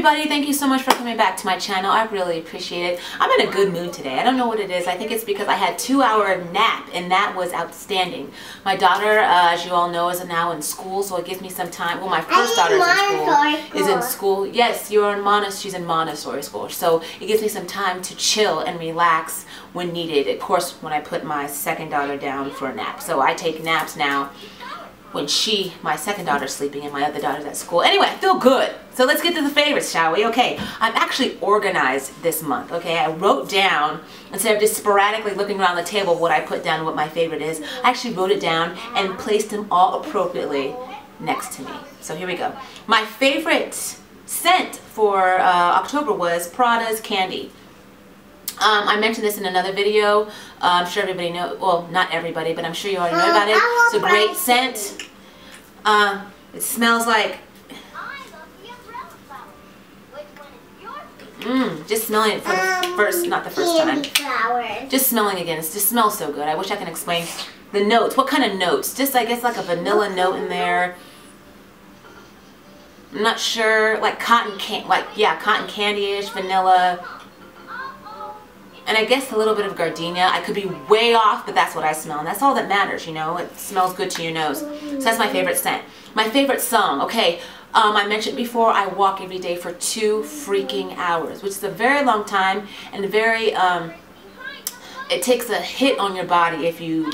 everybody, thank you so much for coming back to my channel. I really appreciate it. I'm in a good mood today. I don't know what it is. I think it's because I had a 2-hour nap, and that was outstanding. My daughter, as you all know, is now in school, so it gives me some time. Well, my first daughter is in school. Yes, she's in Montessori school, so it gives me some time to chill and relax when needed. Of course, when I put my second daughter down for a nap. So I take naps now when my second daughter's sleeping and my other daughter's at school. Anyway, I feel good. So let's get to the favorites, shall we? Okay, I'm actually organized this month, okay? I wrote down, instead of just sporadically looking around the table what I put down, what my favorite is, I actually wrote it down and placed them all appropriately next to me. So here we go. My favorite scent for October was Prada's Candy. I mentioned this in another video. I'm sure everybody knows, well, not everybody, but I'm sure you already know about it. It's a great scent. It smells like, just smelling it for the first, not the first time. Just smelling again, it just smells so good. I wish I can explain the notes. What kind of notes? Just, I guess, like a vanilla note in there. I'm not sure, like cotton candy-ish, vanilla. And I guess a little bit of gardenia. I could be way off, but that's what I smell. And that's all that matters, you know. It smells good to your nose. So that's my favorite scent. My favorite song. Okay, I mentioned before I walk every day for 2 freaking hours, which is a very long time and very, it takes a hit on your body if you're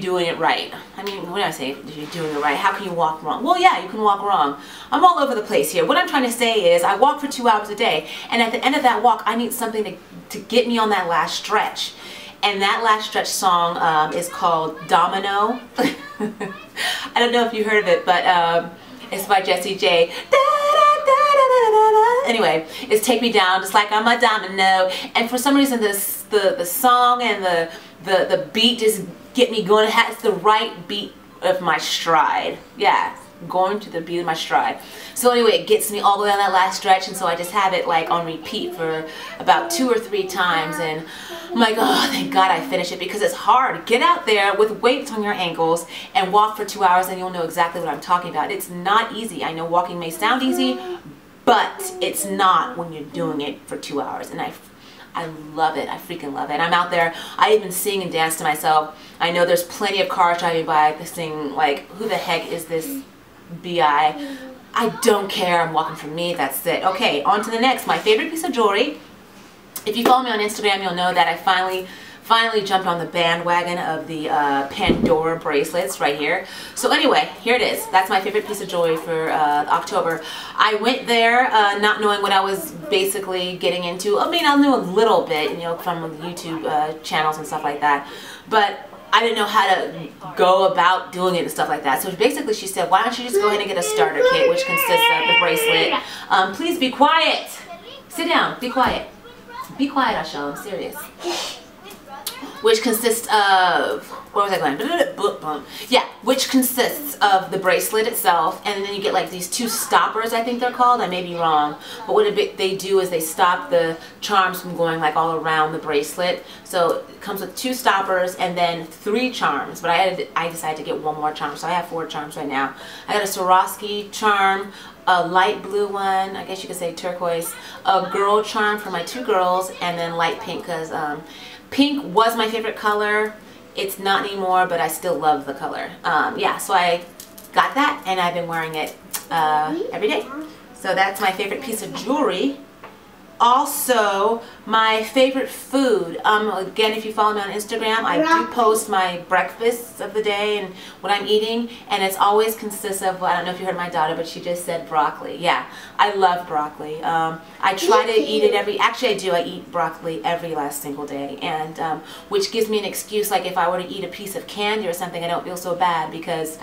doing it right. I mean, what do I say if you're doing it right? How can you walk wrong? Well, yeah, you can walk wrong. I'm all over the place here. What I'm trying to say is I walk for 2 hours a day, and at the end of that walk, I need something to get me on that last stretch. And that last stretch song is called Domino. I don't know if you heard of it, but it's by Jessie J. Anyway, it's Take Me Down Just Like I'm a Domino. And for some reason, the song and the beat just get me going. It's the right beat of my stride. Yeah, going to the beat of my stride. So anyway, it gets me all the way on that last stretch, and so I just have it like on repeat for about 2 or 3 times, and I'm like, oh, thank God I finished it, because it's hard. Get out there with weights on your ankles and walk for 2 hours, and you'll know exactly what I'm talking about. It's not easy. I know walking may sound easy, but it's not when you're doing it for 2 hours, and I love it. I freaking love it. I'm out there. I even sing and dance to myself. I know there's plenty of cars driving by sing like, who the heck is this B.I.? I don't care. I'm walking for me. That's it. Okay, on to the next. My favorite piece of jewelry. If you follow me on Instagram, you'll know that I finally jumped on the bandwagon of the Pandora bracelets right here. So anyway, here it is. That's my favorite piece of jewelry for October. I went there not knowing what I was basically getting into. I mean, I knew a little bit, you know, from the YouTube channels and stuff like that, but I didn't know how to go about doing it and stuff like that. So basically she said, why don't you just go ahead and get a starter kit, which consists of the bracelet. Please be quiet. Sit down. Be quiet. Be quiet, Asha. I'm serious. Which consists of, where was I going? Yeah, which consists of the bracelet itself, and then you get like these 2 stoppers, I think they're called. I may be wrong, but what they do is they stop the charms from going like all around the bracelet. So it comes with 2 stoppers and then 3 charms, but I decided to get 1 more charm, so I have 4 charms right now. I got a Swarovski charm, a light blue one, I guess you could say turquoise, a girl charm for my 2 girls, and then light pink, because pink was my favorite color. It's not anymore, but I still love the color. Yeah, so I got that, and I've been wearing it every day. So that's my favorite piece of jewelry. Also, my favorite food. Again, if you follow me on Instagram, I do post my breakfasts of the day and what I'm eating, and it's always consists of, well, I don't know if you heard my daughter, but she just said broccoli. Yeah, I love broccoli. I try to eat it actually I do, I eat broccoli every last single day, and which gives me an excuse, like if I were to eat a piece of candy or something, I don't feel so bad, because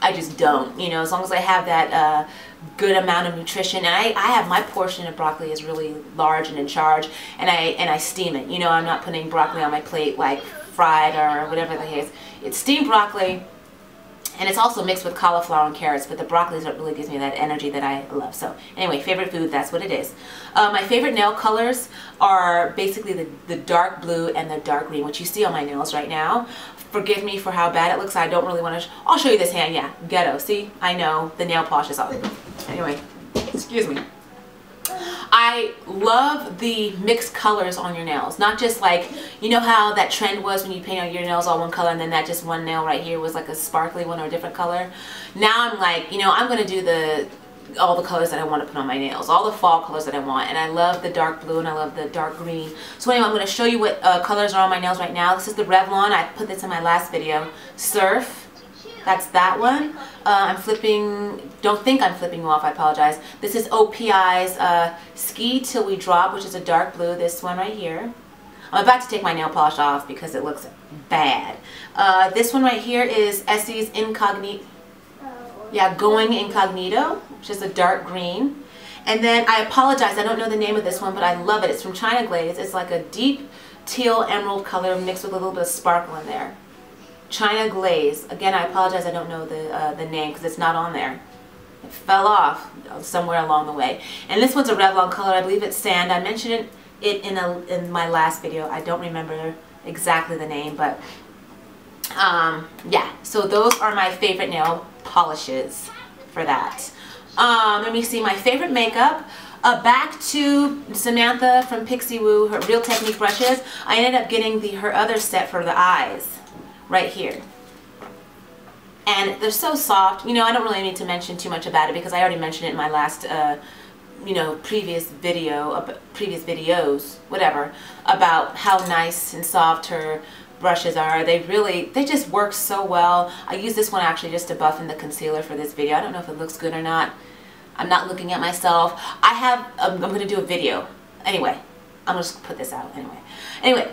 I just don't, you know, as long as I have that good amount of nutrition, and I have my portion of broccoli is really large and in charge, and I steam it. You know, I'm not putting broccoli on my plate like fried or whatever the case. It's steamed broccoli, and it's also mixed with cauliflower and carrots, but the broccoli is what really gives me that energy that I love. So anyway, favorite food, that's what it is. My favorite nail colors are basically the dark blue and the dark green, which you see on my nails right now. Forgive me for how bad it looks. I don't really want to. I'll show you this hand. Yeah, ghetto. See, I know the nail polish is off. Anyway, excuse me. I love the mixed colors on your nails. Not just like, you know how that trend was when you paint on your nails all one color and then that just one nail right here was like a sparkly one or a different color. Now I'm like, you know, I'm going to do all the colors that I want to put on my nails, all the fall colors that I want, and I love the dark blue and I love the dark green. So anyway, I'm going to show you what colors are on my nails right now. This is the Revlon. I put this in my last video. Surf. That's that one. I'm flipping, don't think I'm flipping you off, I apologize. This is OPI's Ski Till We Drop, which is a dark blue, this one right here. I'm about to take my nail polish off because it looks bad. This one right here is Essie's Incognito. Yeah, Going Incognito, which is a dark green. And then I apologize, I don't know the name of this one, but I love it. It's from China Glaze. It's like a deep teal emerald color mixed with a little bit of sparkle in there. China Glaze. Again, I apologize, I don't know the name because it's not on there. It fell off somewhere along the way. And this one's a Revlon color. I believe it's Sand. I mentioned it in my last video. I don't remember exactly the name, but yeah. So those are my favorite nail polishes for that. Let me see my favorite makeup. Back to Samantha from Pixie Woo, her Real Technique brushes. I ended up getting her other set for the eyes. Right here. And they're so soft. You know, I don't really need to mention too much about it because I already mentioned it in my last, you know, previous videos, whatever, about how nice and soft her brushes are. They just work so well. I use this one actually just to buff in the concealer for this video. I don't know if it looks good or not. I'm not looking at myself. I'm going to do a video. Anyway, I'm going to put this out anyway.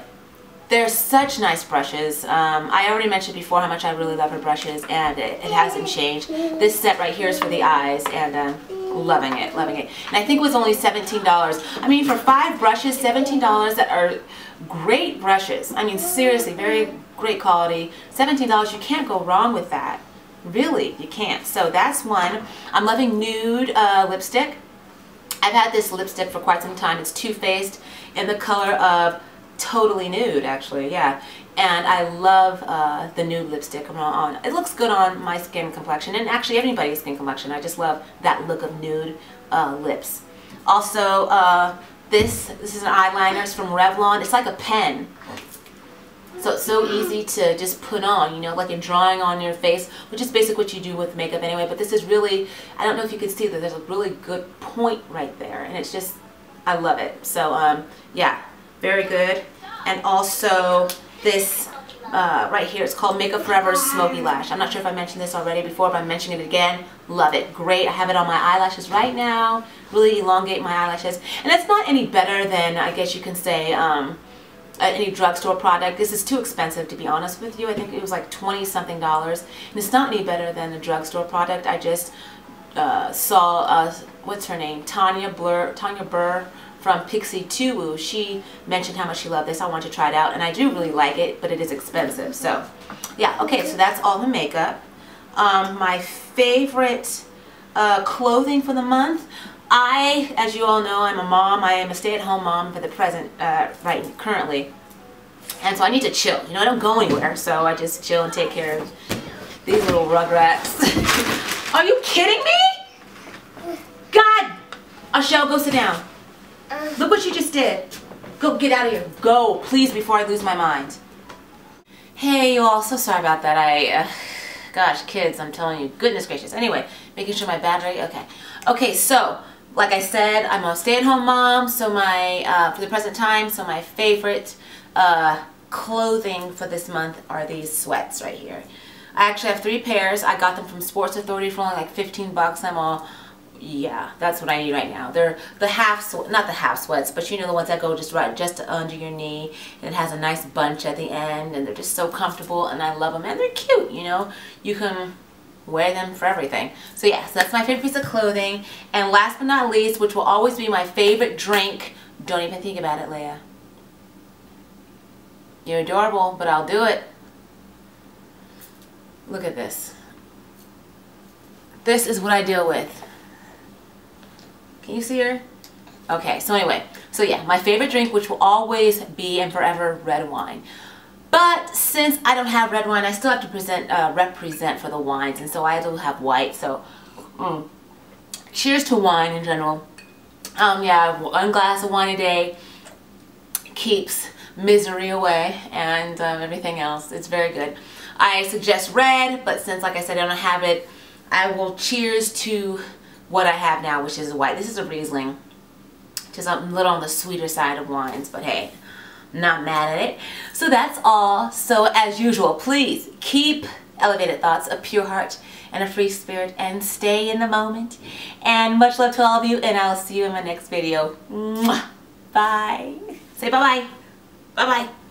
They're such nice brushes. I already mentioned before how much I really love her brushes, and it hasn't changed. This set right here is for the eyes, and loving it, loving it. And I think it was only $17. I mean, for 5 brushes, $17 that are great brushes. I mean, seriously, very great quality. $17, you can't go wrong with that. Really, you can't. So that's one. I'm loving nude lipstick. I've had this lipstick for quite some time. It's Too Faced in the color of Totally Nude, actually, yeah. And I love the nude lipstick on. It looks good on my skin complexion, and actually anybody's skin complexion. I just love that look of nude lips. Also, this is an eyeliner. It's from Revlon. It's like a pen. So it's so easy to just put on, you know, like a drawing on your face, which is basically what you do with makeup anyway. But this is really, I don't know if you can see that there's a really good point right there. And it's just, I love it. So, yeah. Very good. And also this right here, it's called Makeup Forever's Smoky Lash. I'm not sure if I mentioned this already before, but I'm mentioning it again. Love it. Great. I have it on my eyelashes right now. Really elongate my eyelashes. And it's not any better than, I guess you can say, any drugstore product. This is too expensive, to be honest with you. I think it was like $20-something. And it's not any better than the drugstore product. I just saw, what's her name? Tanya Burr from Pixie Woo. She mentioned how much she loved this. I wanted to try it out, and I do really like it, but it is expensive. So, yeah, okay, so that's all the makeup. My favorite clothing for the month. As you all know, I'm a mom. I am a stay-at-home mom for the present, currently. And so I need to chill. You know, I don't go anywhere, so I just chill and take care of these little rugrats. Are you kidding me? God! Ashell, go sit down. Look what you just did. Go, get out of here. Go, please, before I lose my mind. Hey, you all. So sorry about that. Gosh, kids, I'm telling you. Goodness gracious. Anyway, making sure my battery, okay. Okay, so, like I said, I'm a stay-at-home mom, so for the present time, so my favorite clothing for this month are these sweats right here. I actually have 3 pairs. I got them from Sports Authority for only like 15 bucks. I'm all, yeah, that's what I need right now. They're the not the half sweats, but you know, the ones that go just right just under your knee, and it has a nice bunch at the end, and they're just so comfortable, and I love them, and they're cute, you know. You can wear them for everything. So yeah, so that's my favorite piece of clothing. And last but not least, which will always be my favorite drink, don't even think about it, Leia. You're adorable, but I'll do it. Look at this. This is what I deal with. Can you see her? Okay, so anyway, so yeah, my favorite drink, which will always be and forever red wine. But since I don't have red wine, I still have to represent for the wines, and so I do have white. So cheers to wine in general. Yeah, one glass of wine a day keeps misery away and everything else. It's very good. I suggest red, but since, like I said, I don't have it, I will cheers to what I have now, which is white. This is a Riesling, just a little on the sweeter side of wines, but hey, not mad at it. So that's all. So as usual, please keep elevated thoughts, a pure heart, and a free spirit, and stay in the moment. And much love to all of you, and I'll see you in my next video. Mwah. Bye. Say bye-bye. Bye-bye.